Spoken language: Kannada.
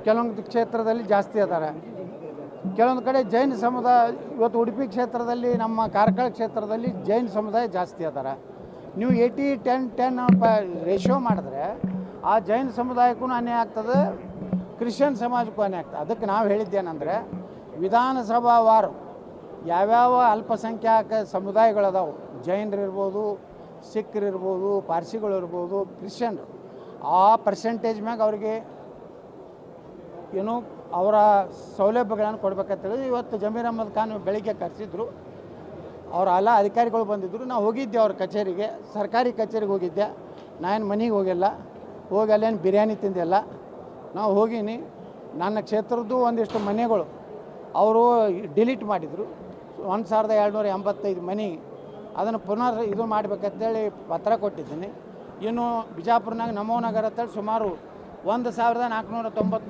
ಕೆಲವೊಂದು ಕ್ಷೇತ್ರದಲ್ಲಿ ಜಾಸ್ತಿ ಅದಾರೆ. ಕೆಲವೊಂದು ಕಡೆ ಜೈನ ಸಮುದಾಯ, ಇವತ್ತು ಉಡುಪಿ ಕ್ಷೇತ್ರದಲ್ಲಿ ನಮ್ಮ ಕಾರ್ಕಳ ಕ್ಷೇತ್ರದಲ್ಲಿ ಜೈನ ಸಮುದಾಯ ಜಾಸ್ತಿ ಅದಾರೆ. ನೀವು 80-10 ರೇಷಿಯೋ ಮಾಡಿದ್ರೆ ಆ ಜೈನ ಸಮುದಾಯಕ್ಕೂ ಅನ್ಯಾಯ ಆಗ್ತದೆ, ಕ್ರಿಶ್ಚಿಯನ್ ಸಮಾಜಕ್ಕೂ ಅನ್ಯಾಯ ಆಗ್ತದೆ. ಅದಕ್ಕೆ ನಾವು ಹೇಳಿದ್ದೇನೆಂದರೆ, ವಿಧಾನಸಭಾವಾರು ಯಾವ್ಯಾವ ಅಲ್ಪಸಂಖ್ಯಾತ ಸಮುದಾಯಗಳದಾವು, ಜೈನರಿರ್ಬೋದು, ಸಿಖ್ರಿರ್ಬೋದು, ಪಾರ್ಸಿಗಳಿರ್ಬೋದು, ಕ್ರಿಶ್ಚಿಯನ್ರು, ಆ ಪರ್ಸೆಂಟೇಜ್ ಮ್ಯಾಗ ಅವ್ರಿಗೆ ಏನು ಅವರ ಸೌಲಭ್ಯಗಳನ್ನು ಕೊಡ್ಬೇಕಂತೇಳಿ ಇವತ್ತು ಜಮೀರ್ ಅಹ್ಮದ್ ಖಾನ್ ಬೆಳಿಗ್ಗೆ ಕರೆಸಿದ್ರು. ಅವರ ಎಲ್ಲ ಅಧಿಕಾರಿಗಳು ಬಂದಿದ್ದರು. ನಾವು ಹೋಗಿದ್ದೆ ಅವ್ರ ಕಚೇರಿಗೆ, ಸರ್ಕಾರಿ ಕಚೇರಿಗೆ ಹೋಗಿದ್ದೆ. ನಾನು ಮನೆಗೆ ಹೋಗಿಲ್ಲ, ಹೋಗಿ ಅಲ್ಲೇನು ಬಿರಿಯಾನಿ ತಿಂದಿಲ್ಲ. ನಾವು ಹೋಗೀನಿ. ನನ್ನ ಕ್ಷೇತ್ರದ್ದು ಒಂದಿಷ್ಟು ಮನೆಗಳು ಅವರು ಡಿಲೀಟ್ ಮಾಡಿದರು. 1285 ಮನೆ, ಅದನ್ನು ಪುನರ್ ಇದು ಮಾಡಬೇಕಂತೇಳಿ ಪತ್ರ ಕೊಟ್ಟಿದ್ದೀನಿ. ಇನ್ನು ಬಿಜಾಪುರನಾಗ ನಮೋ ನಗರ ಅಂತೇಳಿ ಸುಮಾರು 1493